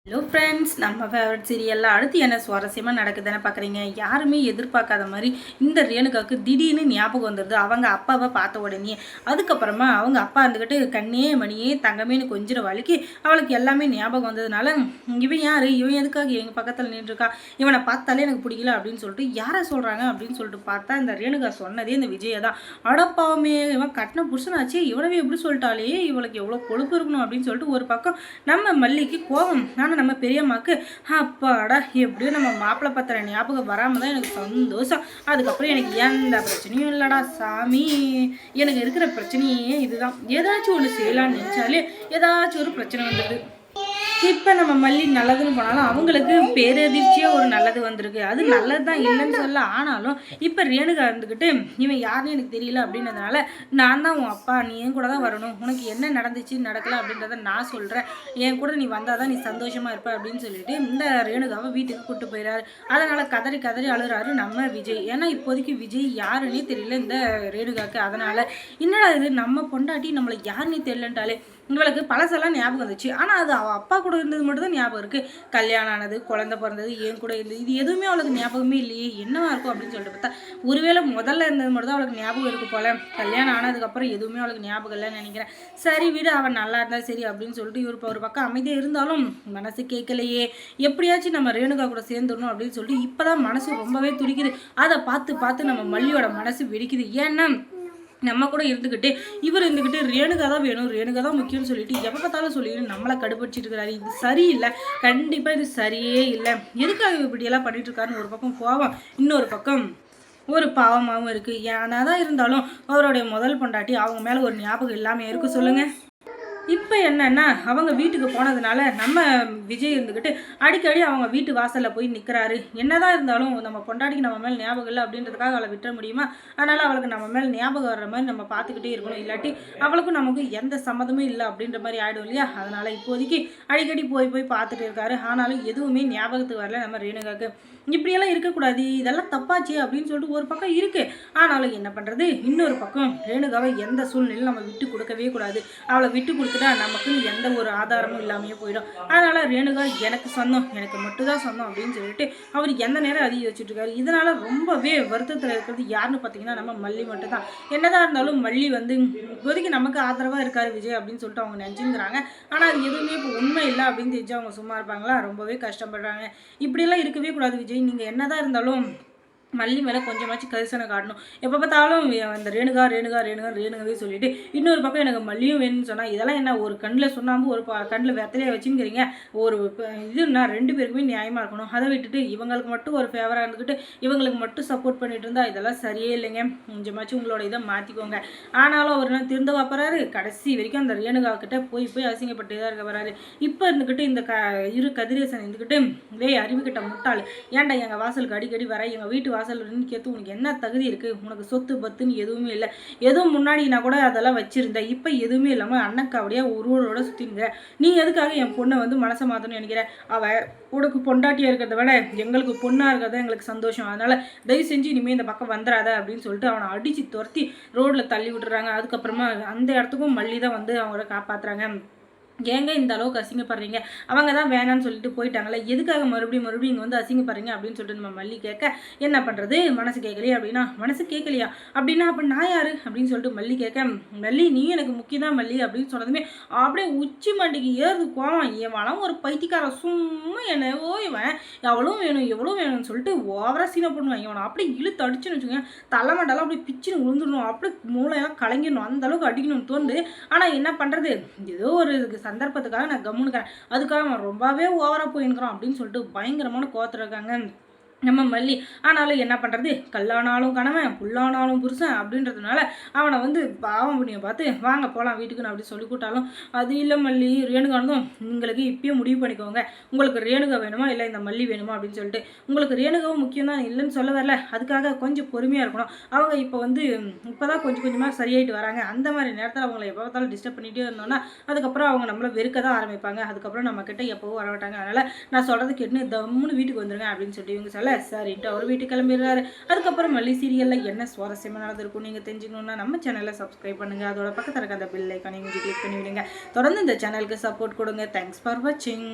Hello friends, நம்ம favourite சீரியலில் அடுத்து என்ன சுவாரஸ்யமாக நடக்குதுன்னு பார்க்குறீங்க. யாருமே எதிர்பார்க்காத மாதிரி இந்த ரேணுகாவுக்கு திடீர்னு ஞாபகம் வந்துடுது அவங்க அப்பாவை பார்த்த உடனே. அதுக்கப்புறமா அவங்க அப்பா இருந்துக்கிட்டு கண்ணே மணியே தங்கமேனு கொஞ்சம் வலிக்கு அவளுக்கு எல்லாமே ஞாபகம் வந்ததுனால இவன் யார், இவன் எதுக்காக எங்கள் பக்கத்தில் நின்றுருக்கா, இவனை பார்த்தாலே எனக்கு பிடிக்கல அப்படின்னு சொல்லிட்டு யாரை சொல்கிறாங்க அப்படின்னு சொல்லிட்டு பார்த்தா இந்த ரேணுகா சொன்னதே இந்த விஜயை தான். அடப்பாவுமே, இவன் கட்டின புருஷனாச்சு, இவனவே எப்படி சொல்லிட்டாலே, இவளுக்கு எவ்வளோ கொழுப்பு இருக்கணும் அப்படின்னு சொல்லிட்டு ஒரு பக்கம் நம்ம மல்லிக்கு கோபம். ஆனால் நம்ம பெரியம்மாக்கு அப்பாடா எப்படியும் நம்ம மாப்பிள்ளை பத்திர ஞாபகம் வராமல் தான் எனக்கு சந்தோஷம். அதுக்கப்புறம் எனக்கு எந்த பிரச்சனையும் இல்லைடா சாமி, எனக்கு இருக்கிற பிரச்சனையே இதுதான். ஏதாச்சும் ஒன்று செய்யலான்னு நினச்சாலே ஏதாச்சும் ஒரு பிரச்சனை வந்துடுது. இப்போ நம்ம மல்லி நல்லதுன்னு போனாலும் அவங்களுக்கு பேரதிர்ச்சியாக ஒரு நல்லது வந்திருக்கு. அது நல்லது தான், இல்லைன்னு சொல்ல. ஆனாலும் இப்போ ரேணுகா இருந்துக்கிட்டு இவன் யாருன்னு எனக்கு தெரியல அப்படின்றதுனால நான் தான் உன் அப்பா, நீ என் கூட தான் வரணும், உனக்கு என்ன நடந்துச்சு நடக்கல அப்படின்றத நான் சொல்கிறேன், என் கூட நீ வந்தால் தான் நீ சந்தோஷமாக இருப்ப அப்படின்னு சொல்லிட்டு இந்த ரேணுகாவை வீட்டுக்கு கூப்பிட்டு போயிடாரு. அதனால் கதறி கதறி அழுகிறாரு நம்ம விஜய். ஏன்னா இப்போதைக்கு விஜய் யாருன்னே தெரியல இந்த ரேணுகாவுக்கு. அதனால் என்னடா இது, நம்ம பொண்டாட்டி நம்மளை யாருன்னே தெரியலன்ட்டாலே இவளுக்கு பழசெல்லாம் ஞாபகம் வந்துச்சு. ஆனால் அது அவள் அப்பா கூட இருந்தது மட்டும் தான் ஞாபகம் இருக்குது. கல்யாணம் ஆனது, குழந்தை பிறந்தது, என் கூட இருந்தது, இது எதுவுமே அவளுக்கு ஞாபகமே இல்லையே, என்னவா இருக்கும் அப்படின்னு சொல்லிட்டு பார்த்தா ஒருவேளை முதல்ல இருந்தது மட்டும் தான் அவளுக்கு ஞாபகம் இருக்குது போல. கல்யாணம் ஆனதுக்கப்புறம் எதுவுமே அவளுக்கு ஞாபகம் இல்லைன்னு நினைக்கிறேன். சரி விடு, அவன் நல்லா இருந்தால் சரி அப்படின்னு சொல்லிட்டு இவர் ஒரு பக்கம் அமைதியாக இருந்தாலும் மனசு கேட்கலையே, எப்படியாச்சும் நம்ம ரேணுகா கூட சேர்ந்துடணும் அப்படின்னு சொல்லிட்டு இப்போ தான் மனசு ரொம்பவே துடிக்குது. அதை பார்த்து பார்த்து நம்ம மல்லியோட மனசு வெடிக்குது. ஏன்னா நம்ம கூட இருந்துக்கிட்டு இவர் இருந்துக்கிட்டு ரேணுகா தான் வேணும், ரேணுகா தான் முக்கியம்னு சொல்லிட்டு எப்போ பார்த்தாலும் சொல்லிட்டு நம்மளை கடுப்பிடிச்சிட்டு இருக்கிறாரு. இது சரியில்லை, கண்டிப்பாக இது சரியே இல்லை. எதுக்காக இப்படியெல்லாம் பண்ணிட்டு இருக்காருன்னு ஒரு பக்கம் கோவம், இன்னொரு பக்கம் ஒரு பாவமாகவும் இருக்குது. ஏன்னா தான் இருந்தாலும் அவருடைய முதல் பொண்டாட்டி, அவங்க மேலே ஒரு ஞாபகம் இல்லாமல் இருக்குது சொல்லுங்கள். இப்போ என்னன்னா அவங்க வீட்டுக்கு போனதுனால நம்ம விஜய் இருந்துக்கிட்டு அடிக்கடி அவங்க வீட்டு வாசலில் போய் நிற்கிறாரு. என்னதான் இருந்தாலும் நம்ம பொண்டாட்டிக்கு நம்ம மேலே ஞாபகம் இல்லை அப்படின்றதுக்காக அவளை விட்டுற முடியுமா? அதனால் அவளுக்கு நம்ம மேலே ஞாபகம் வர்ற மாதிரி நம்ம பார்த்துக்கிட்டே இருக்கணும். இல்லாட்டி அவளுக்கும் நமக்கு எந்த சம்மதமும் இல்லை அப்படின்ற மாதிரி ஆகிடும் இல்லையா? அதனால் இப்போதைக்கு அடிக்கடி போய் போய் பார்த்துட்டு இருக்காரு. ஆனாலும் எதுவுமே ஞாபகத்துக்கு வரல நம்ம ரேணுகாவுக்கு. இப்படியெல்லாம் இருக்கக்கூடாது, இதெல்லாம் தப்பாச்சு அப்படின்னு சொல்லிட்டு ஒரு பக்கம் இருக்குது. ஆனாலும் என்ன பண்ணுறது, இன்னொரு பக்கம் ரேணுகாவை எந்த சூழ்நிலையும் நம்ம விட்டு கொடுக்கவே கூடாது. அவளை விட்டு கொடுத்துட்டா நமக்கு எந்த ஒரு ஆதாரமும் இல்லாமையே போயிடும். அதனால் ரேணுகா எனக்கு சொந்தம், எனக்கு மட்டும்தான் சொந்தம் அப்படின்னு சொல்லிட்டு அவர் எந்த நேரம் அதிக வச்சுட்டு இருக்காரு. இதனால் ரொம்பவே வருத்தத்தில் இருக்கிறது யாருன்னு பார்த்தீங்கன்னா நம்ம மல்லி மட்டும்தான். என்னதான் இருந்தாலும் மல்லி வந்து இப்போதைக்கு நமக்கு ஆதரவாக இருக்காரு விஜய் அப்படின்னு சொல்லிட்டு அவங்க நினச்சிங்கிறாங்க. ஆனால் அது எதுவுமே இப்போ உண்மை இல்லை அப்படின்னு தெரிஞ்சு அவங்க சும்மா இருப்பாங்களா? ரொம்பவே கஷ்டப்படுறாங்க. இப்படியெல்லாம் இருக்கவே கூடாது விஜய். நீங்கள் என்னதான் இருந்தாலும் மல்லி மேலே கொஞ்சமாச்சும் கரிசனை காட்டணும். எப்போ பார்த்தாலும் அந்த ரேணுகா ரேணுகா ரேணுகா ரேணுகாவே சொல்லிட்டு இன்னொரு பக்கம் எனக்கு மல்லியும் வேணும்னு சொன்னால் இதெல்லாம் என்ன ஒரு கண்ணில் சொன்னாமல் ஒரு கண்ணில் வெத்தலையாக வச்சுங்கிறீங்க. ஒரு இதுன்னா ரெண்டு பேருக்குமே நியாயமாக இருக்கணும். அதை விட்டுட்டு இவங்களுக்கு மட்டும் ஒரு ஃபேவராக இருந்துக்கிட்டு இவங்களுக்கு மட்டும் சப்போர்ட் பண்ணிட்டு இருந்தா இதெல்லாம் சரியே இல்லைங்க. கொஞ்சமாச்சும் உங்களோட இதை மாற்றிக்கோங்க. ஆனாலும் அவர் என்ன திருந்த வாப்பறாரு, கடைசி வரைக்கும் அந்த ரேணுகா கிட்ட போய் போய் அசிங்கப்பட்டு தான் இருக்க வராரு. இப்போ இருந்துக்கிட்டு இந்த இரு கதிரேசன் இருந்துக்கிட்டு அறிவுக்கிட்ட முட்டாள், ஏன்டா எங்கள் வாசலுக்கு அடிக்கடி வர, எங்கள் வீட்டு வாசல் கேத்து உனக்கு என்ன தகுதி இருக்குது, உனக்கு சொத்து பத்துன்னு எதுவுமே இல்லை, எதுவும் முன்னாடி நான் கூட அதெல்லாம் வச்சிருந்தேன், இப்போ எதுவுமே இல்லாமல் அண்ணக்காவடியா ஒருவரோட சுற்றினுங்கிற, நீ எதுக்காக என் பொண்ணை வந்து மனசை மாற்றணும்னு நினைக்கிற, அவள் உனக்கு பொண்டாட்டியாக இருக்கிறத விட எங்களுக்கு பொண்ணாக இருக்கிறத எங்களுக்கு சந்தோஷம், அதனால் தயவு செஞ்சு இனிமேல் இந்த பக்கம் வந்துடாத அப்படின்னு சொல்லிட்டு அவனை அடித்து துரத்தி ரோட்டில் தள்ளி விட்டுறாங்க. அதுக்கப்புறமா அந்த இடத்துக்கும் மல்லி தான் வந்து அவங்கள காப்பாற்றுறாங்க. ஏங்க இந்த அளவுக்கு அசிங்கப்படுறீங்க, அவங்க தான் வேணான்னு சொல்லிட்டு போயிட்டாங்களே, எதுக்காக மறுபடியும் இங்கே வந்து அசிங்கப்படுறீங்க அப்படின்னு சொல்லிட்டு நம்ம மல்லி கேட்க என்ன பண்ணுறது, மனசு கேட்கலையா அப்படின்னா, மனசு கேட்கலையா அப்படின்னா அப்போ நான் யார் அப்படின்னு சொல்லிட்டு மல்லி கேட்க, மல்லி நீ எனக்கு முக்கியம் தான் மல்லி அப்படின்னு சொன்னதுமே அப்படியே உச்சி மண்டிக்கு ஏறுது கோவம். இவன் ஒரு பைத்தியக்கார, சும்மா என்ன இவன் எவ்வளோ வேணும் எவ்வளோ வேணும்னு சொல்லிட்டு ஓவராக சீனை பண்ணுவான். இவனை அப்படியே இழுத்து அடிச்சுன்னு வச்சுக்கோங்க, தலைமண்டெல்லாம் அப்படியே பிச்சுன்னு விழுந்துடணும், அப்படியே மூளையெல்லாம் கலங்கிடணும், அந்த அளவுக்கு அடிக்கணும்னு தோணுது. ஆனால் என்ன பண்ணுறது, ஏதோ ஒரு சந்தர்ப்பத்துக்காக நான் கம்முனுக்கிறேன், அதுக்காக அவன் ரொம்பவே ஓவராக போயின்னுக்கிறான் அப்படின்னு சொல்லிட்டு பயங்கரமான கோவத்தில் இருக்காங்க நம்ம மல்லி. ஆனாலும் என்ன பண்ணுறது, கல்லானாலும் கணவன் புல்லானாலும் புருஷன் அப்படின்றதுனால அவனை வந்து பாவம் புண்ணியம் பார்த்து வாங்க போகலாம் வீட்டுக்குன்னு அப்படி சொல்லி கூட்டாலும் அது இல்லை மல்லி, ரேணுகானதும் உங்களுக்கு இப்பயும் முடிவு பண்ணிக்கோங்க, உங்களுக்கு ரேணுகா வேணுமா இல்லை இந்த மல்லி வேணுமா அப்படின்னு சொல்லிட்டு. உங்களுக்கு ரேணுகாவும் முக்கியம் தான், இல்லைன்னு சொல்ல வரல, அதுக்காக கொஞ்சம் பொறுமையாக இருக்கணும். அவங்க இப்போ வந்து இப்போ தான் கொஞ்சம் கொஞ்சமாக சரியாயிட்டு வராங்க. அந்த மாதிரி நேரத்தில் அவங்கள எப்போ பார்த்தாலும் டிஸ்டர்ப் பண்ணிகிட்டே இருந்தோம்னா அதுக்கப்புறம் அவங்க நம்மளை வெறுக்க தான் ஆரம்பிப்பாங்க. அதுக்கப்புறம் நம்மக்கிட்ட எப்போவும் வரமாட்டாங்க. அதனால் நான் சொல்கிறது கேட்டுன்னு தம்முன்னு வீட்டுக்கு வந்துருங்க அப்படின்னு சொல்லிட்டு இவங்க சொல்ல சரின்ட்டு அவர் வீட்டுக்கு கிளம்பிடுறாரு. அதுக்கப்புறம் மல்லி சீரியலில் என்ன சுவாரஸ்யமாக நடந்திருக்கும் நீங்கள் தெரிஞ்சுக்கணுன்னா நம்ம சேனலை சப்ஸ்கிரைப் பண்ணுங்கள். அதோட பக்கத்தில் இருக்க அந்த பெல் ஐக்கானை கொஞ்சம் கிளிக் பண்ணி விடுங்க. தொடர்ந்து இந்த சேனலுக்கு சப்போர்ட் கொடுங்க. தேங்க்ஸ் ஃபார் வாட்சிங்.